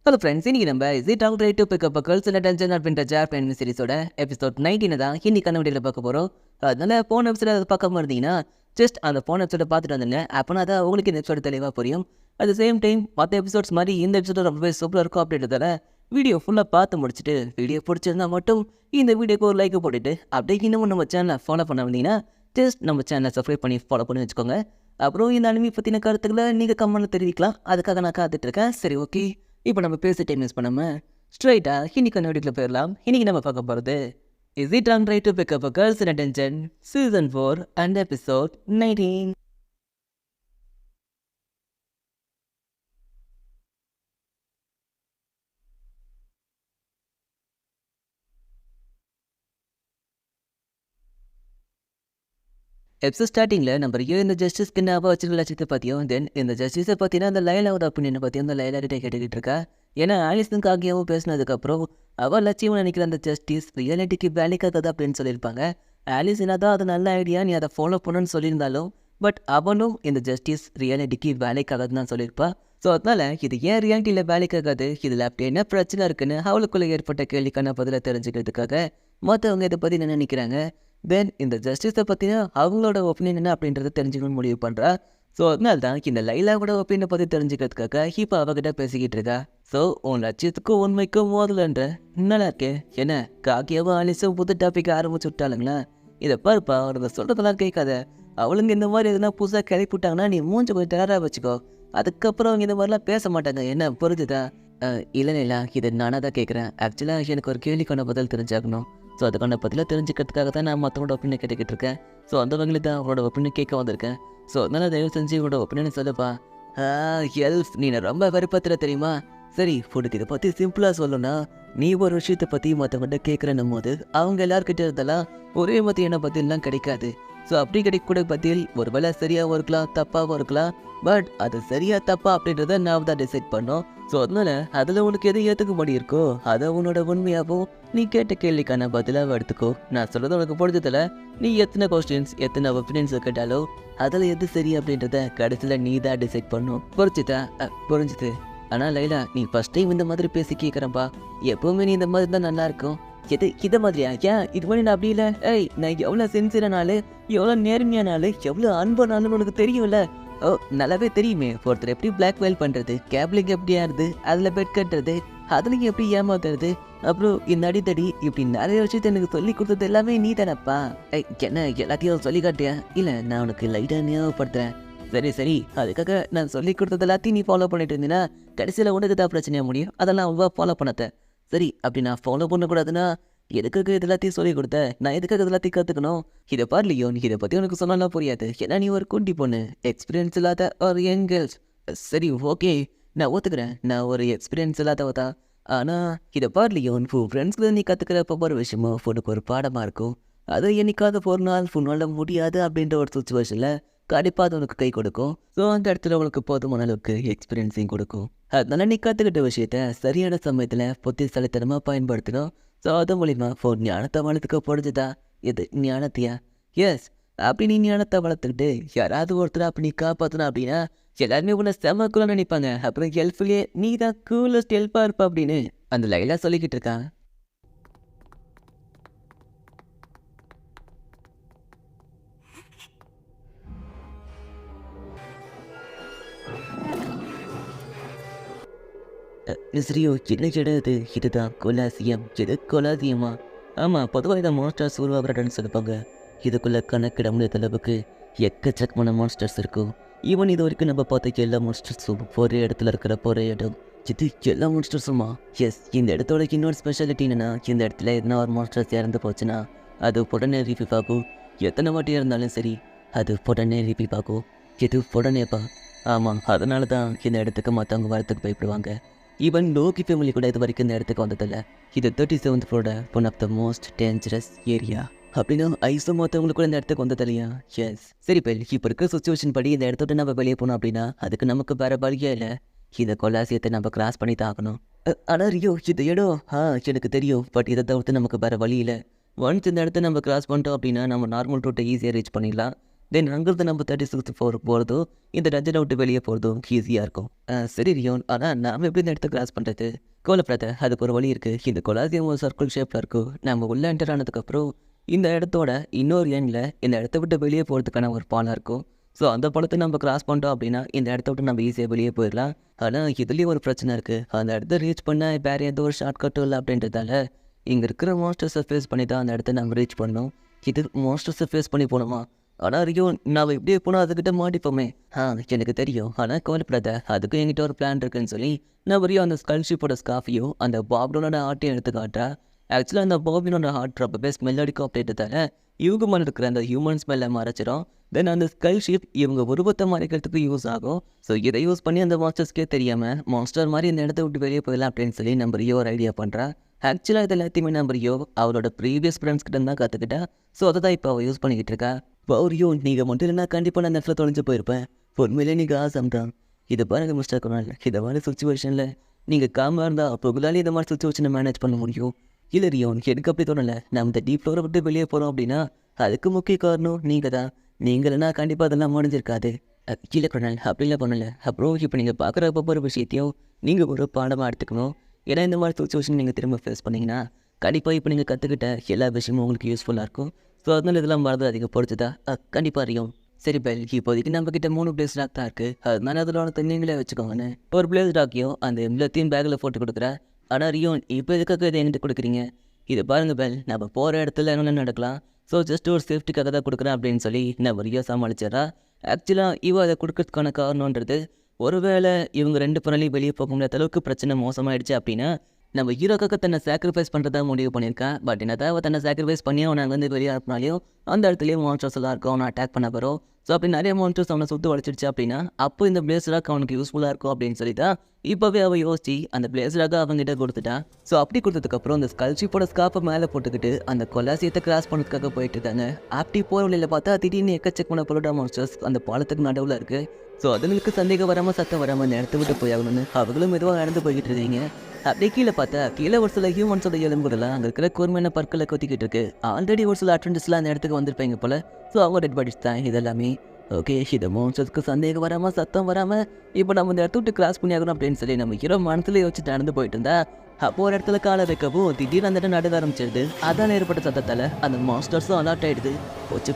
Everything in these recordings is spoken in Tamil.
ஹலோ ஃப்ரெண்ட்ஸ், இன்னைக்கு நம்ம is it all right to pick up girls in attention அப்படின்ற ஜாப்பன் சீரிஸோட எபிசோட் 19 தான் இன்னைக்கான வீடியோவில் பார்க்க போகிறோம். அதனால போன எபிசோட அதை பார்க்காம இருந்தீங்கன்னா ஜஸ்ட் அந்த போன எபிசோட பார்த்துட்டு வந்துங்க. அப்போனா தான் உங்களுக்கு இந்த எபிசோட தெளிவாக புரியும். அட் த சேம் டைம் மற்ற எபிசோட்ஸ் மாதிரி இந்த எபிசோட ரொம்பவே சூப்பராக இருக்கும் அப்படின்றதால வீடியோ ஃபுல்லாக பார்த்து முடிச்சுட்டு வீடியோ பிடிச்சிருந்தா மட்டும் இந்த வீடியோக்கு ஒரு லைக் போட்டுட்டு அப்படியே இன்னமும் நம்ம சேனலை ஃபாலோ பண்ண வந்தீங்கன்னா ஜஸ்ட் நம்ம சேனலை சப்ஸ்கிரைப் பண்ணி ஃபாலோ பண்ணி வச்சுக்கோங்க. அப்புறம் இந்த அனிமி பற்றின கருத்துக்களை நீங்கள் கமெண்ட்டில் தெரிவிக்கலாம். அதுக்காக நான் காத்துட்ருக்கேன். சரி, ஓகே, இப்போ நம்ம பேசி டைம் யூஸ் பண்ணாமல் ஸ்ட்ரைட்டாக இன்னைக்கு வீடியோக்குள்ள போயிடலாம். இன்னைக்கு நம்ம பார்க்க போகிறது is it wrong right to pick up girls in attention season 4 and episode 19. Episode ஸ்டார்டிங்கில் நம்ம இந்த ஜஸ்டிஸ்க்கு நான் வச்சிருக்க லட்சத்தை பற்றியும் தென் இந்த ஜஸ்டிஸை பற்றினா அந்த லைலாவோட ஒப்பீனியனை பற்றியும் அந்த லைலாகிட்ட கேட்டுக்கிட்டு இருக்கா. ஏன்னா ஆலிஸுக்கு ஆகியாவும் பேசினதுக்கப்புறம் அவள் லட்சியம் நினைக்கிற அந்த ஜஸ்டிஸ் ரியாலிட்டிக்கு வேலைக்காகாது அப்படின்னு சொல்லியிருப்பாங்க. ஆலிஸ் என்னதான் அது நல்ல ஐடியா, நீ அதை ஃபாலோ பண்ணுன்னு சொல்லியிருந்தாலும் பட் அவனும் இந்த ஜஸ்டிஸ் ரியாலிட்டிக்கு வேலைக்காகாதுன்னு தான் சொல்லியிருப்பா. ஸோ அதனால் இது ஏன் ரியாலிட்டியில் வேலைக்காகாது, இதில் அப்படி என்ன பிரச்சனை இருக்குன்னு அவளுக்குள்ளே ஏற்பட்ட கேள்விக்கான பதிலை தெரிஞ்சுக்கிறதுக்காக மற்றவங்க இதை பற்றி என்ன நினைக்கிறாங்க, தென் இந்த ஜஸ்டிஸை பற்றினா அவங்களோட ஒப்பீனியன் என்ன அப்படின்றத தெரிஞ்சுக்கணும்னு முடிவு பண்ணுறா. ஸோ அதனால தான் இந்த லைலாவோட ஒப்பீனியனை பற்றி தெரிஞ்சுக்கிறதுக்காக இப்போ அவகிட்ட பேசிக்கிட்டு இருக்கா. ஸோ உன் லட்சியத்துக்கும் உண்மைக்கும் மோதலன்ற நல்லா இருக்கே, என்ன காக்கியாவும் ஆலிஸும் புது டாபிக் ஆரம்பிச்சு விட்டாளுங்களா? இதை பாருப்பா, அவனுக்கு சொல்கிறதெல்லாம் கேட்காத. அவளுங்க இந்த மாதிரி எதுனா புதுசாக கிளப்பி விட்டாங்கன்னா நீ மூஞ்சி கொஞ்சம் டேராக வச்சுக்கோ. அதுக்கப்புறம் அவங்க இந்த மாதிரிலாம் பேச மாட்டாங்க, என்ன புரிஞ்சுதா? இல்லைங்களா, இதை நானாக தான் கேட்குறேன். ஆக்சுவலாக எனக்கு ஒரு கேள்விக்கான பதில் தெரிஞ்சாகணும். ஸோ அதுக்கான பதிலாக தெரிஞ்சுக்கிறதுக்காக தான் நான் மற்றவங்களோட ஒப்பீனியன் கேட்டுக்கிட்டு இருக்கேன். ஸோ அந்த வகையில் தான் அவங்களோட ஒப்பீனியன் கேட்க வந்திருக்கேன். ஸோ அதனால் தயவு செஞ்சு இவங்களோட ஒப்பீனியன் சொல்லுப்பா. ஹெல்ப், நீ ரொம்ப வெறுப்பத்துல தெரியுமா? சரி, உனக்கு இதை பற்றி சிம்பிளாக சொல்லணும்னா, நீ ஒரு விஷயத்தை பற்றி மற்றவங்கள்ட்ட கேட்குறன்னும் போது அவங்க எல்லாருக்கிட்ட இருந்தெல்லாம் ஒரே மாதிரியான பதிலாம் கிடைக்காது. ஸோ அப்படி கிடைக்கக்கூடிய பதில் ஒரு வேளை சரியாகவும் இருக்கலாம், தப்பாகவும் இருக்கலாம். பட் அது சரியா தப்பா அப்படின்றத நான் தான் டிசைட் பண்ணோம். ஸோ அதனால அதில் உனக்கு எது ஏற்றுக்க முடி இருக்கோ அதை உன்னோட உண்மையாகவும் நீ கேட்ட கேள்விக்கான பதிலாக எடுத்துக்கோ. நான் சொல்கிறது உனக்கு புரிஞ்சதில்ல. நீ எத்தனை கொஸ்டின்ஸ் எத்தனை ஒப்பீனியன்ஸ் கேட்டாலும் அதில் எது சரி அப்படின்றத கடைசியில் நீ தான் டிசைட் பண்ணும். புரிஞ்சுதா? புரிஞ்சுது. ஆனால் லைலா, நீ ஃபர்ஸ்ட் டைம் இந்த மாதிரி பேசி கேட்குறப்பா. எப்போவுமே நீ இந்த மாதிரி தான் நல்லா இருக்கும். எது இதை மாதிரியா? ஏன் இது மாதிரி நான் அப்படி இல்லை. ஏய், நான் எவ்வளோ சின்சியரானாலு, எவ்வளோ நேர்மையானாலு, எவ்வளோ அன்பானாலும் உனக்கு தெரியும்ல. ஓ, நல்லாவே தெரியுமே. ஒருத்தர் எப்படி பிளாக்மெயில் பண்ணுறது, கேப்லிங் எப்படி ஆடுது, அதில் பெட் கட்டுறது, அதுலேயும் எப்படி ஏமாத்துறது, அப்புறம் இந்த அடித்தடி, இப்படி நிறைய விஷயத்த எனக்கு சொல்லி கொடுத்தது எல்லாமே நீ தானப்பா. என்ன எல்லாத்தையும் சொல்லி காட்டியா? இல்லை, நான் உனக்கு லைட்டாக ஞாபகப்படுத்துறேன். சரி சரி, அதுக்காக நான் சொல்லி கொடுத்தது எல்லாத்தையும் நீ ஃபாலோ பண்ணிட்டு இருந்தீங்கன்னா கடைசியில் உனக்கு தான் பிரச்சனையாக முடியும். அதெல்லாம் அவ்வளோ ஃபாலோ பண்ணத்த. சரி, அப்படி நான் ஃபாலோ பண்ணக்கூடாதுன்னா எதுக்காக இது எல்லாத்தையும் சொல்லி கொடுத்த? நான் எதுக்காக இது எல்லாத்தையும் கற்றுக்கணும்? இதை பாருலையோ, நீ இதை பற்றி உனக்கு சொன்னாலாம் புரியாது. ஏன்னா நீ ஒரு குட்டி பொண்ணு, எக்ஸ்பீரியன்ஸ் இல்லாத ஒரு யங் கேர்ள்ஸ். சரி, ஓகே, நான் ஒத்துக்கிறேன், நான் ஒரு எக்ஸ்பீரியன்ஸ் இல்லாதவ தான். ஆனால் இதை பாருலையோ, உன் ஃப்ரெண்ட்ஸ்ல நீ கற்றுக்கிறப்ப ஒரு விஷயமோ உனக்கு ஒரு பாடமாக இருக்கும். அது என்னைக்காவது ஒரு நாள் உன்னால முடியாது அப்படின்ற ஒரு சுச்சுவேஷனில் கண்டிப்பாக அது உனக்கு கை கொடுக்கும். ஸோ அந்த இடத்துல உனக்கு போதுமான அளவுக்கு எக்ஸ்பீரியன்ஸையும் கொடுக்கும். அதனால நீ கற்றுக்கிட்ட விஷயத்த சரியான சமயத்தில் புத்திசாலித்தனமாக பயன்படுத்தணும். ஸோ அது மூலிமா ஞானத்தை வளர்த்துக்க பொழுதுதா? இது ஞானத்தையா? எஸ், அப்படி நீ ஞானத்தை வளர்த்துக்கிட்டு யாராவது ஒருத்தர் அப்படி நீ காப்பாற்றணும் அப்படின்னா எல்லாருமே உன்னை செமக்குள்ள நினைப்பாங்க. அப்புறம் ஹெல்ப்ஃபுல்லே நீ தான் கூலஸ்ட் ஹெல்ப்பாக இருப்ப அப்படின்னு அந்த லைலா சொல்லிக்கிட்டு இருக்கான். மிஸ்ரியோ, என்ன இடம் இது? இதுதான் கொலாசியம். இது கொலாசியமா? ஆமாம், பொதுவாக இதை மான்ஸ்டர்ஸ் உருவாகிறன்னு சொல்லுவாங்க. இதுக்குள்ளே கணக்கிட முடியாத அளவுக்கு எக்கச்சக்கமான மான்ஸ்டர்ஸ் இருக்கும். ஈவன் இது வரைக்கும் நம்ம பார்த்த எல்லா மான்ஸ்டர்ஸும் ஒரே இடத்துல இருக்கிற ஒரே இடம். இது எல்லா மான்ஸ்டர்ஸுமா? எஸ், இந்த இடத்தோட இன்னொரு ஸ்பெஷாலிட்டி என்னென்னா, இந்த இடத்துல எதனா ஒரு மான்ஸ்டர்ஸ் இறந்து போச்சுன்னா அது உடனே ரிப்பீட் ஆகும். எத்தனை வாட்டி இருந்தாலும் சரி, அது உடனே ரிப்பீட் ஆகும். இது உடனேப்பா. ஆமாம், அதனால தான் இந்த இடத்துக்கு மற்றவங்க வரத்துக்கு பயப்படுவாங்க. ஈவன் லோகி ஃபேமிலி கூட இது வரைக்கும் இந்த இடத்துக்கு வந்ததில்ல. இது 37th ஃப்ளோரோட one of the most dangerous area. அப்படின்னா ஐஸும் மற்றவங்களுக்கு கூட இந்த இடத்துக்கு வந்தது இல்லையா? எஸ். சரி பெல், இப்போ இருக்க சுச்சுவேஷன் படி இந்த இடத்தோட நம்ம வெளியே போனோம் அப்படின்னா அதுக்கு நமக்கு வேற வழியே இல்லை. இந்த கொலாசியத்தை நம்ம கிராஸ் பண்ணி தான் ஆகணும். ஆனால் ரியோ, இந்த இடம் எனக்கு தெரியும். பட் இதை தவிர்த்து நமக்கு வேற வழி இல்லை. ஒன்ஸ் இந்த இடத்த நம்ம கிராஸ் பண்ணிட்டோம் அப்படின்னா நம்ம நார்மல் ரூட்டை ஈஸியாக ரீச் பண்ணிடலாம். தென் அங்கிருந்து நம்ம 36 போகிறதும் இந்த டஞ்சனை விட்டு வெளியே போகிறதும் ஈஸியாக இருக்கும். சரி ரியோன், ஆனால் நாம் எப்படி இந்த இடத்த கிராஸ் பண்ணுறது? கவலைப்படாத, அதுக்கு ஒரு வழி இருக்குது. இந்த கொலாசியம் ஒரு சர்க்கிள் ஷேப்பில் இருக்கும். நம்ம உள்ளே என்டர் ஆனதுக்கப்புறம் இந்த இடத்தோட இன்னொரு எண்ணில் இந்த இடத்த விட்டு வெளியே போகிறதுக்கான ஒரு பாலம் இருக்கும். ஸோ அந்த பாலத்தை நம்ம கிராஸ் பண்ணிட்டோம் அப்படின்னா இந்த இடத்த விட்டு நம்ம ஈஸியாக வெளியே போயிடலாம். ஆனால் இதுலேயும் ஒரு பிரச்சனை இருக்குது. அந்த இடத்த ரீச் பண்ண வேறு எந்த ஒரு ஷார்ட்கட்டும் இல்லை அப்படின்றதால இங்கே இருக்கிற மாஸ்டர்ஸை ஃபேஸ் பண்ணி தான் அந்த இடத்த நம்ம ரீச் பண்ணணும். இது மாஸ்டர்ஸை ஃபேஸ் பண்ணி போகணுமா? ஆனால் ஐயோ, நான் இப்படியே போனால் அதுக்கிட்ட மாட்டிப்போமே. எனக்கு தெரியும். ஆனால் கவலைப்படாத, அதுக்கும் என்கிட்ட ஒரு பிளான் இருக்குன்னு சொல்லி நான் வரையும் அந்த ஸ்கல்ஷிப்போட ஸ்காஃபையும் அந்த பாப்டோனோட ஆட்டையும் எடுத்து காட்டுறா. ஆக்சுவலாக அந்த பாபினோட ஹார்ட் ரொம்பவே ஸ்மெல் அடிக்கும் அப்படின்றதால இவங்க மேலே இருக்கிற அந்த ஹியூமன் ஸ்மெல்லை மறைச்சிடும். தென் அந்த ஸ்கல்ஷிப் இவங்க உருவத்தை மறைக்கிறதுக்கு யூஸ் ஆகும். ஸோ இதை யூஸ் பண்ணி அந்த மாஸ்டர்ஸ்க்கே தெரியாமல் மாஸ்டர் மாதிரி இந்த இடத்த விட்டு வெளியே போயிடலாம் அப்படின்னு சொல்லி நம்ம ரியோ ஒரு ஐடியா பண்ணுறா. ஆக்சுவலாக இது எல்லாத்தையுமே நம்ம ரியோ அவரோட ப்ரீவியஸ் ஃப்ரெண்ட்ஸ் கிட்ட தான் கற்றுக்கிட்டா. ஸோ அதை தான் இப்போ அவள் யூஸ் பண்ணிக்கிட்டு இருக்கா. ரியோ, நீங்கள் மட்டும் இல்லைன்னா கண்டிப்பாக நான் இந்த இடத்துல தொலைஞ்சு போயிருப்பேன். உண்மையிலே நீங்கள் ஆசம் தான். இதை பாருங்கள் மிஸ்டர் குணால், இதை மாதிரி சுச்சுவேஷனில் நீங்கள் காமாக இருந்தால் அப்போ உங்களாலே இந்த மாதிரி சுச்சுவேஷனை மேனேஜ் பண்ண முடியும். இல்லை ரியோன், எனக்கு அப்படி தோணலை. நம்ம இந்த டீப் ஃப்ளோரை விட்டு வெளியே போகிறோம் அப்படின்னா அதுக்கு முக்கிய காரணம் நீங்கள் தான். நீங்கள்னா கண்டிப்பாக அதெல்லாம் முடிஞ்சிருக்காது. இல்லை குணால், அப்படிலாம் பண்ணலை. அப்புறம் இப்போ நீங்கள் பார்க்குற ஒவ்வொரு விஷயத்தையும் நீங்கள் ஒரு பாடமாக எடுத்துக்கணும். ஏன்னா இந்த மாதிரி சுச்சுவேஷன் நீங்கள் திரும்ப ஃபேஸ் பண்ணிங்கன்னா கண்டிப்பாக இப்போ நீங்கள் கற்றுக்கிட்ட எல்லா விஷயமும் உங்களுக்கு யூஸ்ஃபுல்லாக இருக்கும். ஸோ அதனால இதெல்லாம் வரது அதிகப்படுத்துதா? கண்டிப்பாக அறியும். சரி பெல், இப்போதைக்கு நம்மக்கிட்ட 3 பிளேஸ் டாக் தான் இருக்குது. அதனால அதில் ஒன்று நீங்களே வச்சுக்கோங்கன்னு ஒரு பிளேஸ் டாக்கையும் அந்த எல்லாத்தையும் பேக்கில் போட்டு கொடுக்குறேன். ஆனால் ரியோன், இப்போ எதுக்காக இதை என்கிட்ட கொடுக்குறீங்க? இதை பாருங்கள் பெல், நம்ம போகிற இடத்துல என்ன நடக்கலாம். ஸோ ஜஸ்ட் ஒரு சேஃப்டிக்காக தான் கொடுக்குறேன் அப்படின்னு சொல்லி நம்ம ரியோ சமாளிச்சிடறா. ஆக்சுவலாக இவ அதை கொடுக்கறதுக்கான காரணன்றது ஒருவேளை இவங்க 2 பேராலையும் வெளியே போக முடியாத அளவுக்கு பிரச்சனை மோசமாயிடுச்சு அப்படின்னா நம்ம ஹீரோக்காக தன்னை சாக்ரிஃபைஸ் பண்ணுறதா முடிவு பண்ணியிருக்கேன். பட் என்னதான் அவள் தன்னை சாக்ரிஃபைஸ் பண்ணி அவனை அங்கேருந்து வெளியே அனுப்பினாலையும் அந்த இடத்துலையும் மான்ஸ்டர்ஸ் எல்லாம் இருக்கும், அவனை அட்டாக் பண்ண வரும். ஸோ அப்படி நிறைய மான்ஸ்டர்ஸ் அவனை சுற்றி வளைச்சிடுச்சு அப்படின்னா அப்போ இந்த பிளேஸ்ராக் அவனுக்கு யூஸ்ஃபுல்லாக இருக்கும் அப்படின்னு சொல்லி தான் இப்போவே அவள் யோசிச்சு அந்த பிளேஸ்ராக அவங்ககிட்ட கொடுத்துட்டான். ஸோ அப்படி கொடுத்ததுக்கப்புறம் அந்த ஸ்கல்ஷிப்போட ஸ்காப்பை மேலே போட்டுக்கிட்டு அந்த கொலாசியத்தை கிராஸ் பண்ணதுக்காக போயிட்டு இருக்காங்க. அப்படி போகிற வழியில் பார்த்தா திடீர்னு எக்கச்சக்கமான பொருடா மான்ஸ்டர்ஸ் அந்த பாலத்துக்கு நடுவில் இருக்குது. ஸோ அதுங்களுக்கு சந்தேகம் வராமல் சத்தம் வராமல் நேரத்தை விட்டு போயாகணும்னு அவங்களும் மெதுவாக நடந்து போய்கிட்டு இருக்கீங்க. அப்படியே கீழே பார்த்தா கீழே ஒரு சில ஹியூமன்ஸோட எலும்புகள்லாம் அங்கே இருக்கிற கூர்மையான பற்களை கொத்திக்கிட்டு இருக்கு. ஆல்ரெடி ஒரு சில அட்டண்டன்ஸ்லாம் அந்த இடத்துக்கு வந்திருப்பாங்க போல. ஸோ அவங்க டெட் பாடிஸ் தான் இதெல்லாமே. ஓகே, இது மான்ஸ்டர்ஸ்க்கு சந்தேகம் வராமல் சத்தம் வராமல் இப்போ நம்ம இந்த இடத்த விட்டு கிராஸ் பண்ணி ஆகணும் அப்படின்னு சொல்லி நம்ம ஹீரோ மனசுல யோசிச்சு நடந்து போயிட்டு இருந்தா அப்போ ஒரு இடத்துல காலை வைக்கவும் திடீர்னு அந்த இடம் நடுக ஆரம்பிச்சிடுது. அதான் ஏற்பட்ட சத்தத்தால் அந்த மாஸ்டர்ஸும் அலர்ட் ஆகிடுது.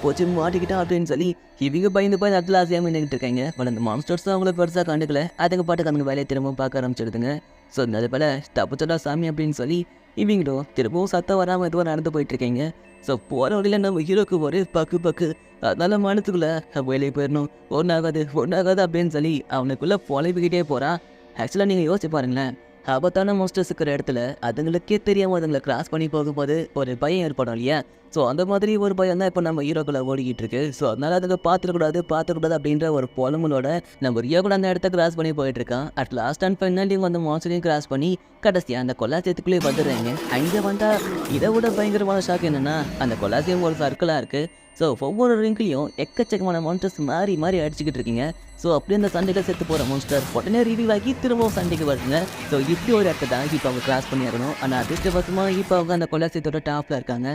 போச்சு மாட்டிக்கிட்டா அப்படின்னு சொல்லி இவங்க பயந்து போய் இடத்துல ஆசையாக நின்றுட்டு இருக்காங்க. பட் அந்த மாஸ்டர்ஸும் அவங்கள பெருசாக கண்டுக்கல. அதுங்க பாட்டுக்கு அந்த வேலையை திரும்பவும் பார்க்க ஆரம்பிச்சிடுதுங்க. ஸோ அது போல் தப்புச்சடா சாமி அப்படின்னு சொல்லி இவங்களும் திரும்பவும் சத்தம் வராமல் எதுவும் நடந்து போயிட்டுருக்கீங்க. ஸோ போகிற வழியில் நம்ம ஹீரோக்கு ஒரே பக்கு அதனால மனத்துக்குள்ளே வெளியே போயிடணும், ஒன்றாகாது அப்படின்னு சொல்லி அவனுக்குள்ளே பொழைப்பிக்கிட்டே போகிறான். ஆக்சுவலாக நீங்கள் யோசிச்சு பாருங்களேன், ஆபத்தான மாஸ்டர்ஸ் இருக்கிற இடத்துல அதுங்களுக்கே தெரியாமல் அதுங்களை கிராஸ் பண்ணி போகும்போது ஒரு பயம் ஏற்படும் இல்லையா? ஸோ அந்த மாதிரி ஒரு பயம் தான் இப்போ நம்ம ஹீரோக்குள்ளே ஓடிக்கிட்டு இருக்கு. ஸோ அதனால் அதுங்க பார்த்துக்கூடாது அப்படின்ற ஒரு பொலமுலோட நம்ம ரியோ கூட அந்த இடத்த கிராஸ் பண்ணி போயிட்டு இருக்கான். அட் லாஸ்ட் அண்ட் ஃபைனலி அந்த மாஸ்டரையும் கிராஸ் பண்ணி கடைசியாக அந்த கொலாசியத்துக்குள்ளேயே வந்துடுறாங்க. அங்கே வந்தால் இதை விட பயங்கரமான ஷாக் என்னென்னா அந்த கொலாசியம் ஒரு சர்க்கிளாக இருக்குது. ஸோ ஒவ்வொரு ரிங்க்லையும் எக்கச்சக்கமான மான்ஸ்டர்ஸ் மாறி அடிச்சுக்கிட்டு இருக்கீங்க. ஸோ அப்படியே அந்த சண்டையில் செத்து போகிற மான்ஸ்டர் உடனே ரிவீவ் ஆகி திரும்பவும் சண்டைக்கு வருதுங்க. ஸோ இப்படி ஒரு இடத்த தான் இப்போ அவங்க கிராஸ் பண்ணிடணும். ஆனால் அதிர்ஷ்டவசமாக இப்போ அவங்க அந்த கொலாசியத்தோட டாப்பில் இருக்காங்க.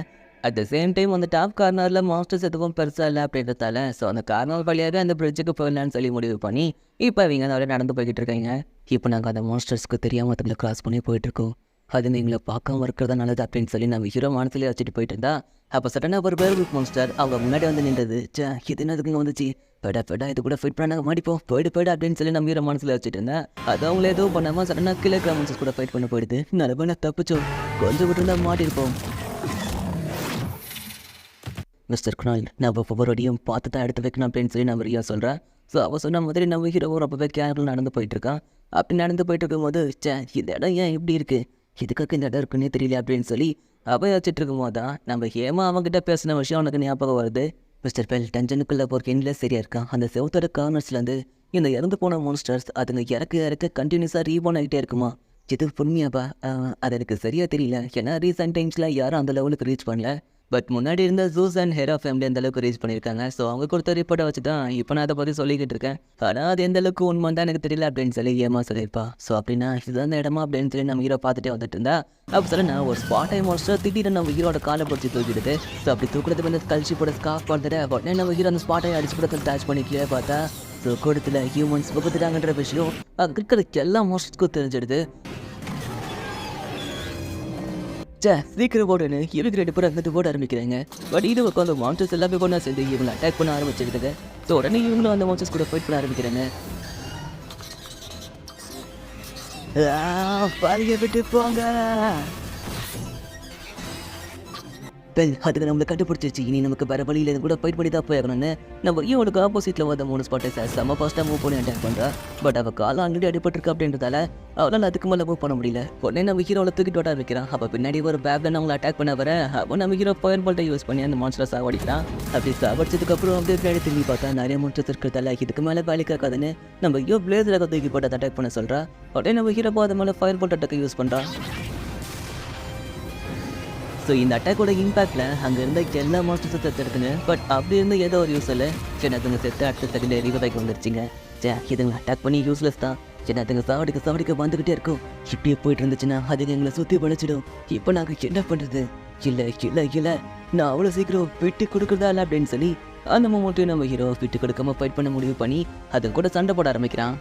அட் த சேம் டைம் அந்த டாப் கார்னரில் மாஸ்டர்ஸ் எதுவும் பெருசாக இல்லை அப்படின்றதால ஸோ அந்த கார்னர் வழியாகவே அந்த பிரிட்ஜுக்கு போயிடலான்னு சொல்லி முடிவு பண்ணி இப்போ அவங்க அதோட நடந்து போய்கிட்டு இருக்காங்க. இப்போ நாங்கள் அந்த மாஸ்டர்ஸ்க்கு தெரியாமல் அதுங்களை கிராஸ் பண்ணி போயிட்டுருக்கோம். அது நீங்களை பார்க்காம இருக்கிறதா நல்லது அப்படின்னு சொல்லி நம்ம ஹீரோ மனசுலேயே வச்சுட்டு போயிட்டு இருந்தா அப்போ சடனாக ஒரு பேர்வுட் மான்ஸ்டர் அவங்க முன்னாடி வந்து நின்றது. இது என்னதுக்குங்க வந்துச்சு? பெடா இது கூட ஃபைட் பண்ணாங்க மாட்டிப்போம் போயிடு அப்படின்னு சொல்லி நம்ம ஹீரோ மனசில் வச்சுட்டு இருந்தேன். அது அவங்கள எதுவும் பண்ணாமல் சடனாக கீழே இருக்கிற மான்ஸ்டர்ஸ் கூட ஃபைட் பண்ண போயிடுது. நல்ல தப்பிச்சோம், கொஞ்சம் விட்டு இருந்தால் மாட்டிருப்போம். மிஸ்டர் குணால், நான் ஒவ்வொரு அடியும் பார்த்து தான் எடுத்து வைக்கணும் அப்படின்னு சொல்லி நம்ம ரியா சொல்கிறேன். ஸோ அவள் சொன்ன மாதிரி நம்ம ஹீரோவும் ரொம்பவே கேர்ஃபுல்லாக நடந்து போயிட்டுருக்கான். அப்படி நடந்து போயிட்டு இருக்கும்போது இந்த இடம் ஏன் இப்படி இருக்குது, இதுக்காக இந்த இடம் இருக்குன்னே தெரியல அப்படின்னு சொல்லி அவள் வச்சுட்டு இருக்கும்போது தான் நம்ம ஹேமா அவங்ககிட்ட பேசின விஷயம் அவனுக்கு ஞாபகம் வருது. மிஸ்டர் பெல், டஞ்சனுக்குள்ளே போகிற எண்ணில் சரியாக இருக்கான். அந்த செவத்தோட கார்னர்ஸ்லேருந்து இந்த இறந்து போன மான்ஸ்டர்ஸ் அதுங்க இறக்க கண்டினியூஸாக ரீபோன் ஆகிட்டே இருக்குமா? இது உண்மையாப்பா? அது எனக்கு சரியாக தெரியல. ஏன்னா ரீசெண்ட் டைம்ஸில் யாரும் அந்த லெவலுக்கு ரீச் பண்ணல. பட் முன்னாடி இருந்த ஜூஸ் அண்ட் ஹெரா ஃபேமிலி அந்த அளவுக்கு ரீச் பண்ணியிருக்காங்க. ஸோ அவங்க கொடுத்த ரிப்போர்ட்டை வச்சு தான் இப்போ நான் அதை பற்றி சொல்லிக்கிட்டு இருக்கேன். ஆனால் அது எந்த அளவுக்கு உண்மை தான் எனக்கு தெரியல அப்படின்னு சொல்லி ஏமா சொல்லியிருப்பா. ஸோ அப்படின்னா இதுதான் அந்த இடமா அப்படின்னு சொல்லி நம்ம ஹீரோ பார்த்துட்டே வந்துட்டு இருந்தா அப்போ சொல்ல நான் ஒரு ஸ்பாட் டைம் மாஸ்டர் திடீர்னு நம்ம ஹீரோட காலை பிடிச்சி தூக்கிடுது. ஸோ அப்படி தூக்குறது வந்து கழிச்சு போட ஸ்காஃப் பண்ணுறது உடனே நம்ம ஹீரோ அந்த ஸ்பாட்டை அடிச்சு போட டச் பண்ணிக்கலையே பார்த்தா ஸோ கூடத்தில் ஹியூமன்ஸ் பக்கத்துட்டாங்கன்ற விஷயம் அங்கே இருக்கிற எல்லா மாஸ்டர்ஸ்க்கும் தெரிஞ்சிடுது. சீக்கிரம் ஓடுன்னு இவங்க 2 பேரும் அங்கிட்டு ஓட ஆரம்பிக்கிறாங்க. பட் இது உட்காந்து மான்ஸ்டர்ஸ் எல்லாமே ஒன்றா சேர்ந்து இவங்களை அட்டாக் பண்ண ஆரம்பிச்சிருக்குது. ஸோ உடனே இவங்களும் அந்த மான்ஸ்டர்ஸ் கூட ஃபைட் பண்ண ஆரம்பிக்கிறாங்க. பாதியை விட்டு போங்க. அதுக்கு நம்மளை கண்டுபிடிச்சிருச்சு. இனி நமக்கு வேற வழியில கூட ஃபைட் பண்ணி தான் போயாகணும்னு நம்ம இவனுக்கு ஆப்போசிட்ல வந்த 3 ஸ்பாட்டை செம்ம ஃபாஸ்ட்டாக மூவ் பண்ணி அட்டாக் பண்ணுறா. பட் அவள் காலம் ஆல்ரெடி அடிபட்டிருக்கு அப்படின்றதால அவளால் அதுக்கு மேலே மூவ் பண்ண முடியல. உடனே நம்ம ஹீரோவில் தூக்கிட்டு ஓட வைக்கிறான். அப்போ பின்னாடி ஒரு பேப்ல அவங்களை அட்டாக் பண்ண வர அவன் நம்ம ஹீரோ ஃபயர் பால்ட்டை யூஸ் பண்ணி அந்த மான்ஸ்டரை சாவடிக்கிறான். அப்படி சாவடிச்சதுக்கப்புறம் அப்படியே பின்னாடி திரும்பி பார்த்தா நிறைய மான்ஸ்டர்ஸ் இருக்கிறதால இதுக்கு மேலே வேலைக்கு ஆகாதுன்னு நம்ம ஹீரோ பிளேஸில் தூக்கி போட்டு அட்டாக் பண்ண சொல்கிறா. உடனே நம்ம ஹீரோ அது மேலே ஃபயர் பால்ட் அட்டாக் யூஸ் பண்ணுறான். ஸோ இந்த அட்டாக்கோட இம்பாக்டில் அங்கே இருந்த எல்லா மாஸ்டர்ஸும் செத்துருக்குன்னு. பட் அப்படி இருந்து ஏதோ ஒரு யூஸ் இல்லை. சரி அதுங்க செத்து அடுத்த செகண்ட் ரிவைவ் வந்துருச்சுங்க. இதுங்களை அட்டாக் பண்ணி யூஸ்லெஸ் தான். சரி அதுங்க சாவடிக்க வந்துக்கிட்டே இருக்கும். இப்படியே போயிட்டு இருந்துச்சுன்னா அதுங்க எங்களை சுற்றி பழிச்சிடும். இப்போ நாங்கள் என்ன பண்ணுறது? இல்லை நான் அவ்வளோ சீக்கிரம் விட்டு கொடுக்குறதா இல்லை அப்படின்னு சொல்லி அந்த மொமெண்ட்டையும் நம்ம ஹீரோ விட்டு கொடுக்காம ஃபைட் பண்ண முடிவு பண்ணி அது கூட சண்டை போட ஆரம்பிக்கிறான்.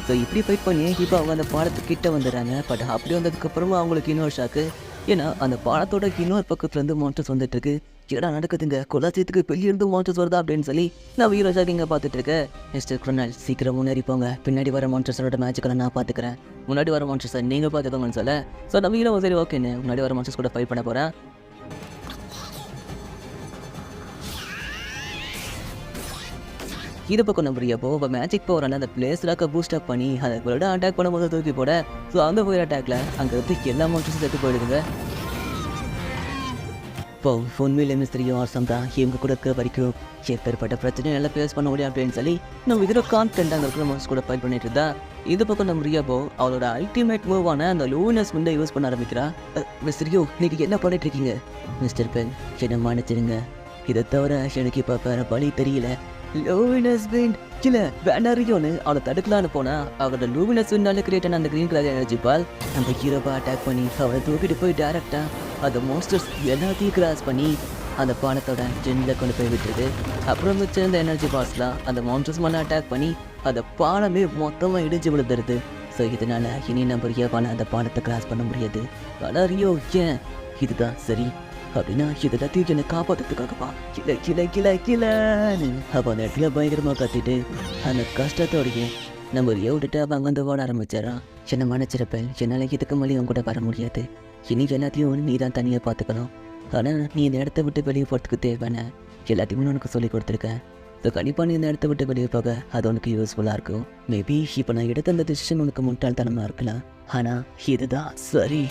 ஸோ இப்படி ஃபைட் பண்ணி இப்போ அவங்க அந்த பாலத்துக்கிட்ட வந்துடுறாங்க. பட் அப்படி வந்ததுக்கப்புறமா அவங்களுக்கு இன்னொரு ஷாக்கு. ஏன்னா அந்த பாலத்தோட இன்னொரு பக்கத்துலேருந்து மான்ஸ்டர்ஸ் வந்துட்டு இருக்கு. ஏடா நடக்குதுங்க, கொலாச்சியத்துக்கு வெளியிருந்து மான்ஸ்டர்ஸ் வருதா அப்படின்னு சொல்லி நான் ஹீரோ ஷாக்கிங்க பார்த்துட்டு இருக்கேன். மிஸ்டர் குரோனல் சீக்கிரம் முன்னேறி போங்க, பின்னாடி வர மான்ஸ்டர்ஸோட மேட்சுக்களை நான் பார்த்துக்கிறேன், முன்னாடி வர மான்ஸ்டர்ஸை நீங்கள் பார்த்துக்கோங்கன்னு சொல்ல. ஸோ நம்ம ஹீரோ சரி ஓகேன்னு முன்னாடி வர மான்ஸ்டர்ஸ் கூட ஃபைட் பண்ண போகிறேன். இது பக்கம் நம்ம எப்போ மேஜிக் பவர் அந்த பிளேஸ்லாக்க பூஸ்ட் அப் பண்ணி அதை அட்டாக் பண்ணும்போது தூக்கி போட. ஸோ அந்த போய் அட்டாக்ல அங்கே இருந்து எல்லா மான்ஸ்டர்ஸும் செத்து போயிடுதுங்க. இப்போ உண்மையிலே மிஸ்திரியும் ஆர்சம் தான். இவங்க கூட இருக்க வரைக்கும் ஏற்பட்ட பிரச்சனையும் நல்லா ஃபேஸ் பண்ண முடியும் அப்படின்னு சொல்லி நம்ம இதில் கான்ஃபிடென்ட் அங்கே இருக்கிற மான்ஸ்டர் கூட ஃபைட் பண்ணிட்டு இருந்தா. இது பக்கம் நம்ம ரியாபோ அவளோட அல்டிமேட் மூவான அந்த லூவினஸ் விண்டை யூஸ் பண்ண ஆரம்பிக்கிறா. மிஸ்டரியோ நீங்கள் என்ன பண்ணிட்டு இருக்கீங்க? மிஸ்டர் பென் என்ன மன்னிச்சிருங்க, இதை தவிர எனக்கு இப்போ வேற வழி தெரியல. லூவினஸ் விண்ட் இல்லை வேண்டாரியோன்னு அவளை தடுக்கலான்னு போனா அவரோட லூவினஸ் விண்டால கிரியேட் ஆன அந்த கிரீன் கலர் எனர்ஜி பால் நம்ம ஹீரோவை அட்டாக் பண்ணி அவளை தூக்கிட்டு போய் டேரக்டா அந்த மான்ஸ்டர்ஸ் எல்லாத்தையும் கிராஸ் பண்ணி அந்த பாலத்தோட ஜென்னில் கொண்டு போய் விட்டுருது. அப்புறம் வச்சிருந்த எனர்ஜி பால்ஸ்லாம் அந்த மான்ஸ்டர்ஸ் மேலே அட்டாக் பண்ணி அந்த பாலமே மொத்தமாக இடிஞ்சு விழுந்துருது. ஸோ இதனால இனி நம்ம ரியோவால் அந்த பாலத்தை கிராஸ் பண்ண முடியாது. ஆனால் ரியோ ஏன் இதுதான் சரி அப்படின்னா இதெல்லாத்தையும் என்னை காப்பாற்றுறதுக்காகப்பா கிளன்னு அப்போ அந்த இடத்துல பயங்கரமாக கத்திட்டு அந்த கஷ்டத்தோடைய நம்ம விட்டுட்டு அவன் அங்கே வந்து ஓட ஆரம்பிச்சாரான். என்னை மன்னிச்சிருப்பேன், என்னால் இதுக்கு மேலே அவன் கூட வர முடியாது, இனி எல்லாத்தையும் நீ தான் தனியாக பார்த்துக்கணும். ஆனால் நீ இந்த இடத்த விட்டு வெளியே போகிறதுக்கு தேவையான எல்லாத்தையுமே உனக்கு சொல்லி கொடுத்துருக்கேன். ஸோ கண்டிப்பாக நீ இந்த இடத்த விட்டு வெளியே போக அது உனக்கு யூஸ்ஃபுல்லாக இருக்கும். மேபி இப்போ நான் எடுத்த அந்த டிசிஷன் உனக்கு முட்டாள்தனமாக இருக்கலாம், ஆனால் இதுதான் சரி.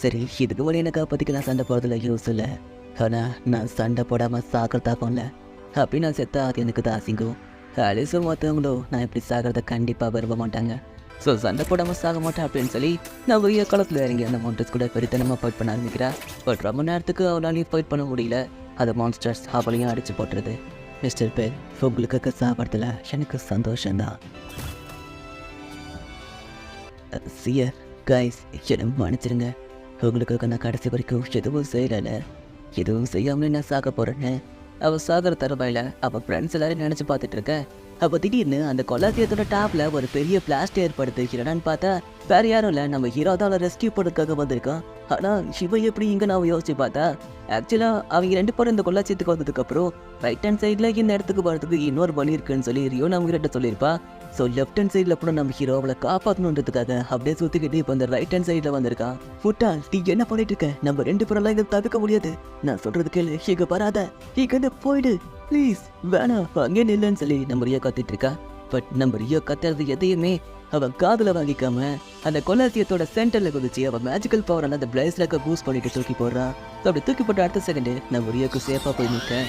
சரி இதுக்கு முன்னாடி எனக்கு அப்போதைக்கு நான் சண்டை போடுறதுல யூஸ் இல்லை, ஆனால் நான் சண்டை போடாமல் சாக்கிறதாக்கும்ல அப்படி நான் செத்தா அது எனக்கு தான் அசிங்கம். அலிசும் மற்றவங்களும் நான் இப்படி சாகிறத கண்டிப்பாக விரும்ப மாட்டாங்க. ஸோ சண்டை போடாமல் சாக மாட்டேன் அப்படின்னு சொல்லி நான் உரிய காலத்தில் இறங்கி அந்த மான்ஸ்டர்ஸ் கூட பெருத்தனமாக ஃபைட் பண்ண ஆரம்பிக்கிறேன். பட் ரொம்ப நேரத்துக்கு அவளாலையும் ஃபைட் பண்ண முடியல. அந்த மான்ஸ்டர்ஸ் அவளையும் அடித்து போட்டுருது. மிஸ்டர் பெல் உங்களுக்கு சாப்பிட்றதுல எனக்கு சந்தோஷம்தான். சியர் கைஸ் என்ன மன்னிச்சிருங்க, உங்களுக்கு நான் கடைசி வரைக்கும் எதுவும் செய்யலை, எதுவும் செய்யாமலே நான் சாக போகிறேன்னு அவள் சாகர தருவாயில் அவள் ஃப்ரெண்ட்ஸ் எல்லாரும் நினச்சி பார்த்துட்டு இருக்கேன். அப்போ திடீர்னு அந்த கொலாசியத்தோட டாப்ல ஒரு பெரிய பிளாஸ்ட் ஏற்படுது. என்னன்னு பார்த்தா வேற யாரும் இல்லை, நம்ம ஹீரோ தான் ரெஸ்கியூ பண்ணுறதுக்காக வந்திருக்கான். ஆனால் சிவ எப்படி இங்கே நான் யோசிச்சு பார்த்தா ஆக்சுவலாக அவங்க 2 பேரும் இந்த கொலாசியத்துக்கு வந்ததுக்கப்புறம் ரைட் ஹேண்ட் சைடில் இந்த இடத்துக்கு போகிறதுக்கு இன்னொரு வழி இருக்குன்னு சொல்லி ரியோ நம்ம கிட்ட சொல்லியிருப்பா. ஸோ லெஃப்ட் ஹேண்ட் சைடில் கூட நம்ம ஹீரோ அவளை காப்பாற்றணுன்றதுக்காக அப்படியே சுற்றிக்கிட்டு இப்போ அந்த ரைட் ஹேண்ட் சைடில் வந்திருக்கான். ஃபுட்டால் நீ என்ன பண்ணிட்டு இருக்க? நம்ம 2 பேரெல்லாம் இதை தடுக்க முடியாது, நான் சொல்கிறது கேளு, இங்கே வராத, இங்கே போயிடு ப்ளீஸ், வேணாம் அங்கே நில்லுன்னு சொல்லி நம்ம ரியோ கத்திட்டு இருக்கா. பட் நம்ம ரியோ கத்துறது எதையுமே அவன் காதில் வாங்கிக்காம அந்த கொலாசியத்தோட சென்டரில் குதிச்சு அவன் மேஜிக்கல் பவர் அந்த பிளேஸ்லாக்க பூஸ்ட் பண்ணிட்டு தூக்கி போடுறான். ஸோ அப்படி தூக்கி போட்ட அடுத்த செகண்டு நம்ம ரியோக்கு சேஃபாக போய் நிற்க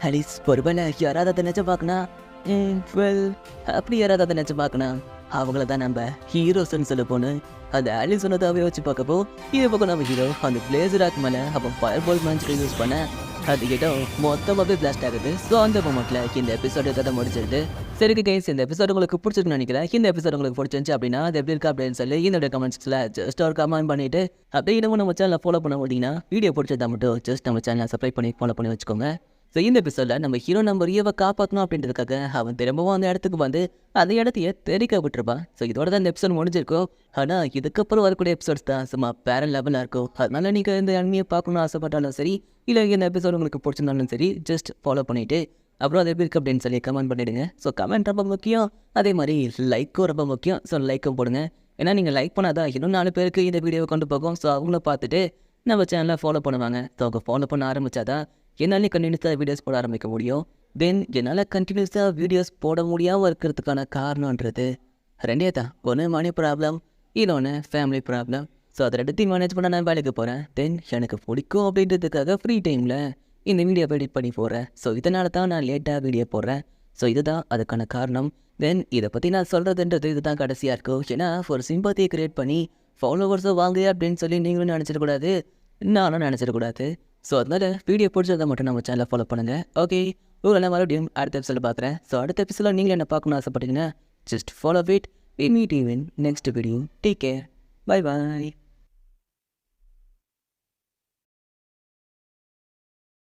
ஆலிஸ் ஒருவேளை யாராவது அதை நினச்சி பார்க்கணா வெல் அப்படி யாராவது அதை நினச்சி பார்க்கணா அவங்கள தான் நம்ம ஹீரோஸ்ன்னு சொல்ல போனோம். அந்த ஆலிஸ் சொன்னதாகவே வச்சு பார்க்கப்போ இது பக்கம் நம்ம ஹீரோ அந்த பிளேசராக் மேலே அவன் ஃபயர் பால் மேன்ஸ்க்கு யூஸ் பண்ண அது இடம் மொத்தமாகவே பிளாஸ்ட் ஆகுது. ஸோ அந்த மொமெண்ட்டில் இந்த எபிசோடு எதாவது முடிச்சிருது. சரி கைஸ், இந்த எபிசோடு உங்களுக்கு பிடிச்சிருக்குன்னு நினைக்கிறேன். இந்த எபிசோடு உங்களுக்கு பிடிச்சிருந்துச்சு அப்படின்னா அது எப்படி இருக்கா அப்படின்னு சொல்லி என்னோட கமெண்ட்ஸில் ஜஸ்ட் ஒரு கமெண்ட் பண்ணிவிட்டு அப்படியே இன்னமும் நம்ம சேனலில் ஃபாலோ பண்ண முடியுங்கன்னா வீடியோ பிடிச்சதா மட்டும் ஜஸ்ட் நம்ம சேனலை சப்ஸ்கிரைப் பண்ணி ஃபாலோ பண்ணி வச்சுக்கோங்க. ஸோ இந்த எபிசோடில் நம்ம ஹீரோ நம்ம ரியவை காப்பாற்றணும் அப்படின்றதுக்காக அவன் திரும்பவும் அந்த இடத்துக்கு வந்து அந்த இடத்தையே தெரிக்க விட்டுருப்பான். ஸோ இதோட தான் இந்த எபிசோட் முடிஞ்சிருக்கும். ஆனால் இதுக்கப்புறம் வரக்கூடிய எபிசோட்ஸ் தான் சும்மா பேர லெவலாக இருக்கும். அதனால நீங்கள் இந்த அனிமையை பார்க்கணும்னு ஆசைப்பட்டாலும் சரி, இல்லை இந்த எபிசோட் உங்களுக்கு பிடிச்சிருந்தாலும் சரி, ஜஸ்ட் ஃபாலோ பண்ணிவிட்டு அப்புறம் அது எப்படி இருக்குது அப்படின்னு சொல்லி கமெண்ட் பண்ணிவிடுங்க. ஸோ கமெண்ட் ரொம்ப முக்கியம், அதே மாதிரி லைக்கும் ரொம்ப முக்கியம். ஸோ லைக்கும் போடுங்க. ஏன்னா நீங்கள் லைக் பண்ணாதான் இன்னும் 4 பேருக்கு இந்த வீடியோவை கொண்டு போகும். ஸோ அவங்கள பார்த்துட்டு நம்ம சேனலை ஃபாலோ பண்ணுவாங்க. ஸோ அவங்க ஃபாலோ பண்ண ஆரம்பித்தாதான் என்னாலே கண்டினியூஸாக வீடியோஸ் போட ஆரம்பிக்க முடியும். தென் என்னால் கண்டினியூஸாக வீடியோஸ் போட முடியாமல் இருக்கிறதுக்கான காரணன்றது ரெண்டே தான். ஒன்று மணி ப்ராப்ளம், இன்னொன்று ஃபேமிலி ப்ராப்ளம். ஸோ அதை ரெண்டுத்தையும் மேனேஜ் பண்ண நான் வேலைக்கு போகிறேன். தென் எனக்கு பிடிக்கும் அப்படின்றதுக்காக ஃப்ரீ டைமில் இந்த வீடியோ எடிட் பண்ணி போடுறேன். ஸோ இதனால தான் நான் லேட்டாக வீடியோ போடுறேன். ஸோ இதுதான் அதுக்கான காரணம். தென் இதை பற்றி நான் சொல்கிறதுன்றது இதுதான் கடைசியாக இருக்கும். ஏன்னா ஒரு சிம்பத்தியை க்ரியேட் பண்ணி ஃபாலோவர்ஸை வாங்க அப்படின்னு சொல்லி நீங்களும் நினச்சிடக்கூடாது, நானும் நினச்சிடக்கூடாது. ஸோ அதனால் வீடியோ பிடிச்சதை மட்டும் நம்ம சேனலை ஃபாலோ பண்ணுங்கள். ஓகே, உங்களை மறுபடியும் அடுத்த எபிசோட பார்க்குறேன். ஸோ அடுத்த எபிசோட நீங்கள் என்ன பார்க்கணும்னு ஆசைப்பட்டீங்கன்னா just follow it. We meet you in next video. Take care. Bye bye.